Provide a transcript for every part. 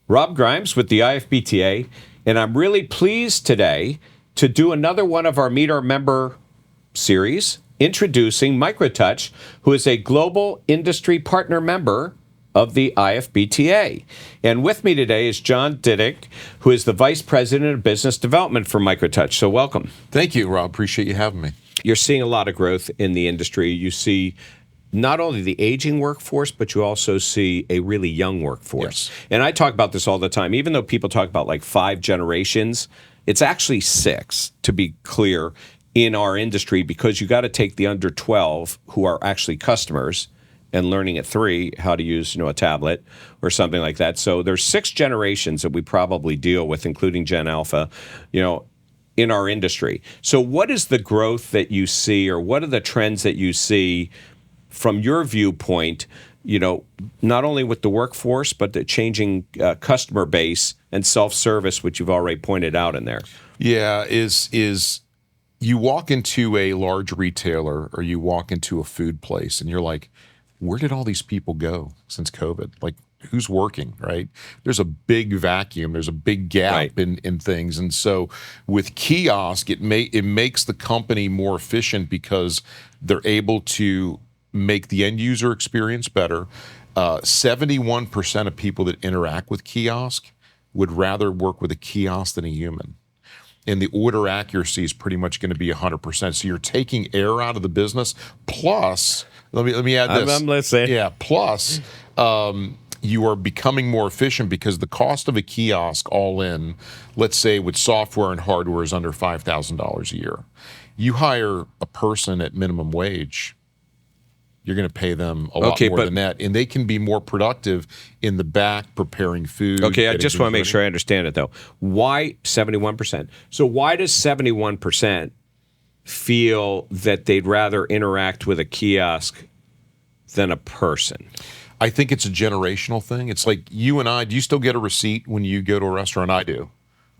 Rob Grimes with the IFBTA, and I'm really pleased today to do another one of our Meet Our Member series, introducing MicroTouch, who is a global industry partner member of the IFBTA. And with me today is John Dittig, who is the Vice President of Business Development for MicroTouch. So welcome. Thank you, Rob. Appreciate you having me. You're seeing a lot of growth in the industry. You see not only the aging workforce, but you also see a really young workforce. Yes. And I talk about this all the time. Even though people talk about like 5 generations, it's actually 6, to be clear, in our industry, because you got to take the under 12 who are actually customers and learning at 3 how to use, a tablet or something like that. So there's 6 generations that we probably deal with, including Gen Alpha, in our industry. So what is the growth that you see, or what are the trends that you see from your viewpoint, not only with the workforce, but the changing customer base and self-service, which you've already pointed out in there? Yeah, is you walk into a large retailer or you walk into a food place and you're like, where did all these people go since COVID? Like, who's working, right? There's a big vacuum. There's a big gap in things. And so with kiosk, it makes the company more efficient because they're able to make the end user experience better. 71% of people that interact with kiosk would rather work with a kiosk than a human. And the order accuracy is pretty much going to be 100%. So you're taking air out of the business. Plus, let me add this. I'm listening. Yeah. Plus, you are becoming more efficient because the cost of a kiosk all in, let's say with software and hardware, is under $5,000 a year. You hire a person at minimum wage, you're going to pay them a lot more than that. And they can be more productive in the back preparing food. Okay, I just want to make sure I understand it, though. Why 71%? So why does 71% feel that they'd rather interact with a kiosk than a person? I think it's a generational thing. It's like you and I, do you still get a receipt when you go to a restaurant? I do.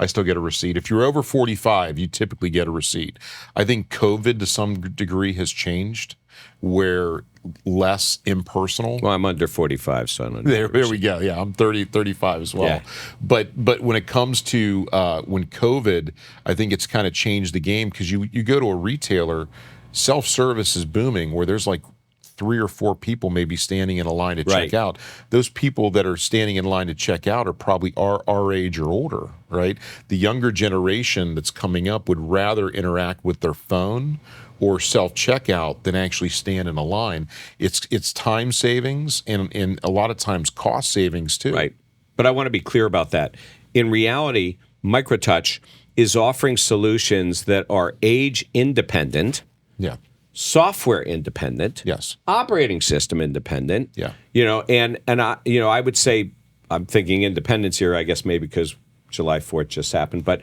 I still get a receipt. If you're over 45, you typically get a receipt. I think COVID to some degree has changed, where less impersonal. Well, I'm under 45, so I don't know. There we go. Yeah, I'm 35 as well. Yeah. But when it comes to when COVID, I think it's kind of changed the game, because you go to a retailer, self-service is booming, where there's like 3 or 4 people maybe standing in a line to check out. Those people that are standing in line to check out are probably our age or older, right? The younger generation that's coming up would rather interact with their phone or self-checkout than actually stand in a line. It's time savings and a lot of times cost savings too. Right. But I want to be clear about that. In reality, MicroTouch is offering solutions that are age independent. Yeah. Software independent, yes. Operating system independent, yeah. And I would say, I'm thinking independence here, I guess maybe because July 4th just happened, but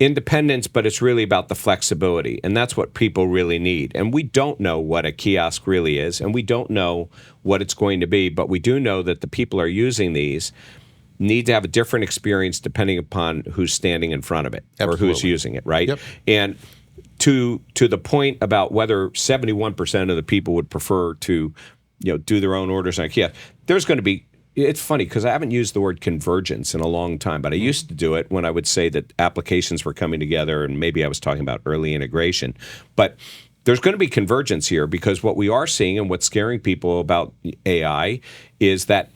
independence, but it's really about the flexibility, and that's what people really need. And we don't know what a kiosk really is, and we don't know what it's going to be, but we do know that the people who are using these need to have a different experience depending upon who's standing in front of it. Absolutely. Or who's using it, right? Yep. And to the point about whether 71% of the people would prefer to, do their own orders on a kiosk, there's going to be. It's funny because I haven't used the word convergence in a long time, but I used to do it when I would say that applications were coming together, and maybe I was talking about early integration. But there's going to be convergence here, because what we are seeing and what's scaring people about AI is that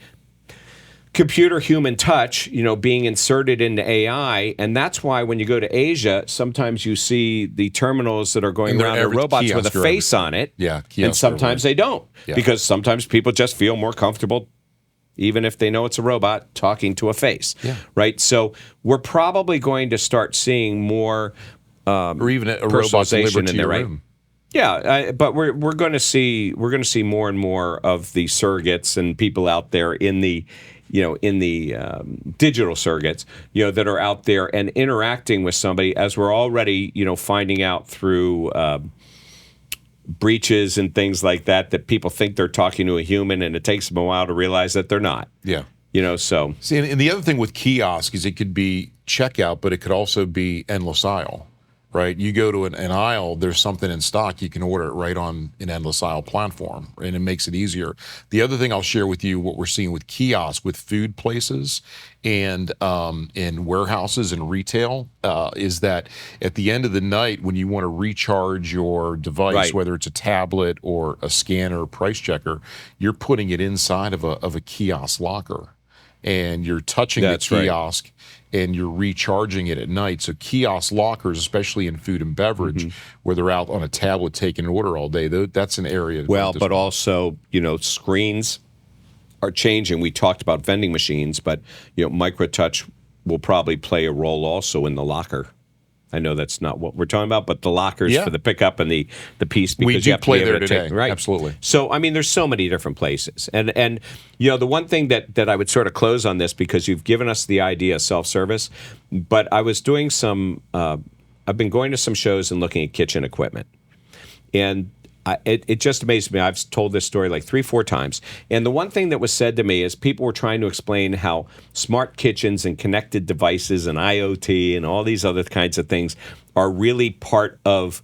computer-human touch, being inserted into AI, and that's why when you go to Asia, sometimes you see the terminals that are going around are robots with a face on it, and sometimes they don't, because sometimes people just feel more comfortable, even if they know it's a robot, talking to a face, right? So we're probably going to start seeing more or even a robot delivered to your room. Yeah, but we're going to see more and more of the surrogates and people out there in the digital surrogates, that are out there and interacting with somebody, as we're already, finding out through breaches and things like that people think they're talking to a human, and it takes them a while to realize that they're not. Yeah. So. See, and the other thing with kiosk is it could be checkout, but it could also be endless aisle, right? You go to an aisle, there's something in stock, you can order it right on an endless aisle platform, and it makes it easier. The other thing I'll share with you, what we're seeing with kiosks, with food places and in warehouses and retail, is that at the end of the night, when you want to recharge your device, Right. whether it's a tablet or a scanner or price checker, you're putting it inside of a kiosk locker. And you're touching That's the right. kiosk and you're recharging it at night. So kiosk lockers, especially in food and beverage, where they're out on a tablet taking an order all day, that's an area. to Well, note as but also, screens are changing. We talked about vending machines, but MicroTouch will probably play a role also in the locker. I know that's not what we're talking about, but the lockers Yeah. for the pickup and the piece, because We you do have to play be able there to today. take, right. Absolutely. So I mean, there's so many different places, and the one thing that I would sort of close on this, because you've given us the idea of self-service, but I was doing some. I've been going to some shows and looking at kitchen equipment, and it just amazed me. I've told this story like 3-4 times. And the one thing that was said to me is people were trying to explain how smart kitchens and connected devices and IoT and all these other kinds of things are really part of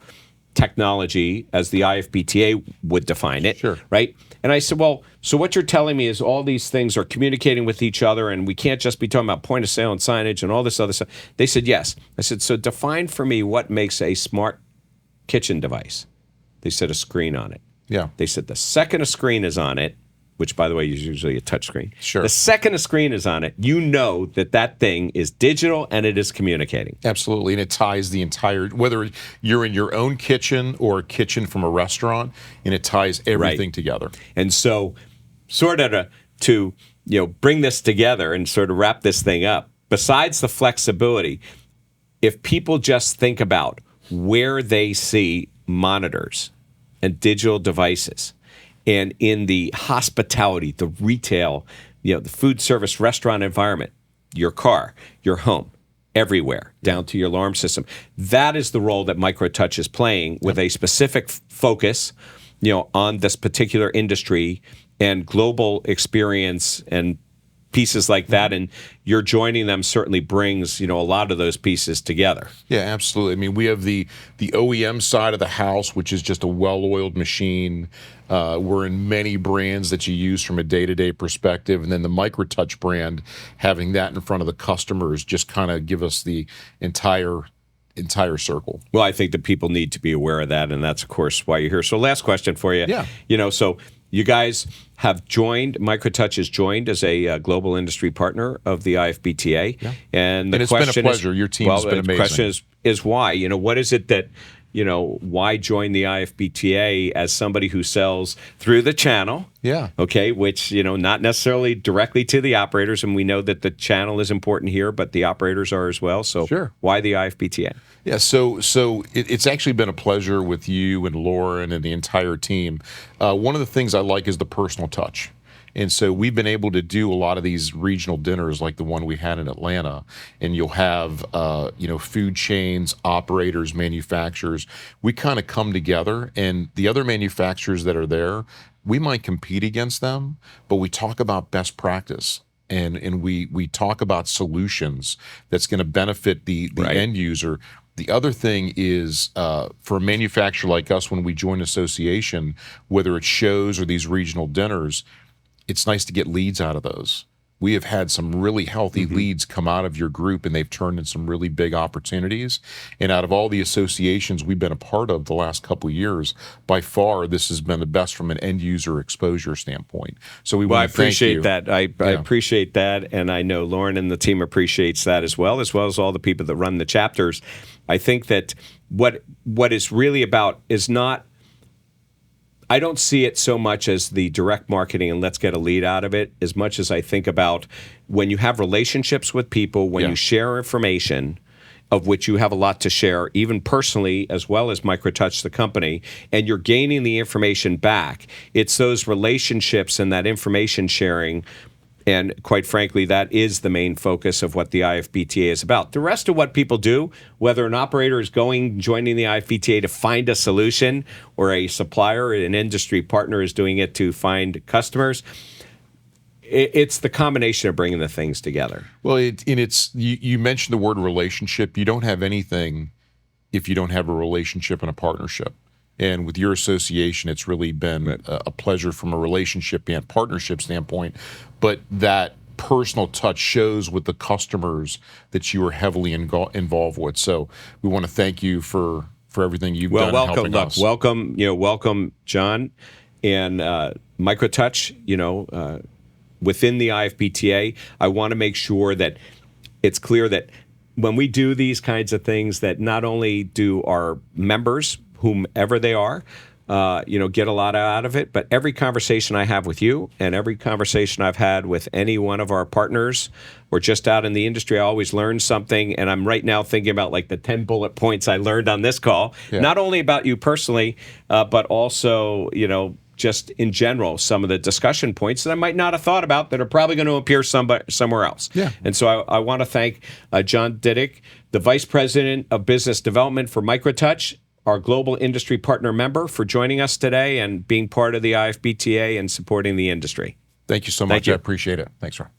technology as the IFBTA would define it. Sure. Right? And I said, well, so what you're telling me is all these things are communicating with each other and we can't just be talking about point of sale and signage and all this other stuff. They said, yes. I said, so define for me what makes a smart kitchen device. They said a screen on it. Yeah. They said the second a screen is on it, which, by the way, is usually a touch screen. Sure. The second a screen is on it, you know that thing is digital and it is communicating. Absolutely. And it ties the entire, whether you're in your own kitchen or a kitchen from a restaurant, and it ties everything together. And so, sort of to bring this together and sort of wrap this thing up, besides the flexibility, if people just think about where they see monitors and digital devices, and in the hospitality, the retail, the food service restaurant environment, your car, your home, everywhere, down to your alarm system, that is the role that MicroTouch is playing with a specific focus, on this particular industry and global experience and pieces like that, and you're joining them certainly brings a lot of those pieces together. Yeah, absolutely. I mean, we have the OEM side of the house, which is just a well-oiled machine. We're in many brands that you use from a day-to-day perspective, and then the MicroTouch brand, having that in front of the customers, just kind of give us the entire circle. Well, I think that people need to be aware of that, and that's of course why you're here. So, last question for you. Yeah. So you guys have joined, MicroTouch has joined as a global industry partner of the IFBTA. Yeah. And it's been a pleasure. Your team's been amazing. The question is why? What is it that, why join the IFBTA as somebody who sells through the channel? Yeah. Okay, which, not necessarily directly to the operators, and we know that the channel is important here, but the operators are as well. So Sure. Why the IFBTA? Yeah, so it's actually been a pleasure with you and Lauren and the entire team. One of the things I like is the personal touch. And so we've been able to do a lot of these regional dinners like the one we had in Atlanta, and you'll have food chains, operators, manufacturers. We kind of come together, and the other manufacturers that are there, we might compete against them, but we talk about best practice. And we talk about solutions that's going to benefit the Right. end user. The other thing is, for a manufacturer like us, when we join association, whether it's shows or these regional dinners, it's nice to get leads out of those. We have had some really healthy leads come out of your group, and they've turned in some really big opportunities. And out of all the associations we've been a part of the last couple of years, by far, this has been the best from an end user exposure standpoint. So I want to thank you. appreciate that. I appreciate that, and I know Lauren and the team appreciates that as well as all the people that run the chapters. I think that what it's really about is not. I don't see it so much as the direct marketing and let's get a lead out of it, as much as I think about when you have relationships with people, when you share information, of which you have a lot to share, even personally, as well as MicroTouch, the company, and you're gaining the information back. It's those relationships and that information sharing. And quite frankly, that is the main focus of what the IFBTA is about. The rest of what people do, whether an operator is joining the IFBTA to find a solution, or a supplier, an industry partner is doing it to find customers, it's the combination of bringing the things together. Well, you mentioned the word relationship. You don't have anything if you don't have a relationship and a partnership. And with your association, it's really been a pleasure from a relationship and partnership standpoint. But that personal touch shows with the customers that you are heavily involved with. So we want to thank you for everything you've done in helping us. Welcome, John, and MicroTouch. Within the IFBTA, I want to make sure that it's clear that when we do these kinds of things, that not only do our members, whomever they are, get a lot out of it, but every conversation I have with you and every conversation I've had with any one of our partners or just out in the industry, I always learn something. And I'm right now thinking about like the 10 bullet points I learned on this call, not only about you personally, but also, just in general, some of the discussion points that I might not have thought about that are probably going to appear somewhere else. Yeah. And so I want to thank John Dittig, the Vice President of Business Development for MicroTouch, our global industry partner member, for joining us today and being part of the IFBTA and supporting the industry. Thank you so much. I appreciate it. Thanks, Ron.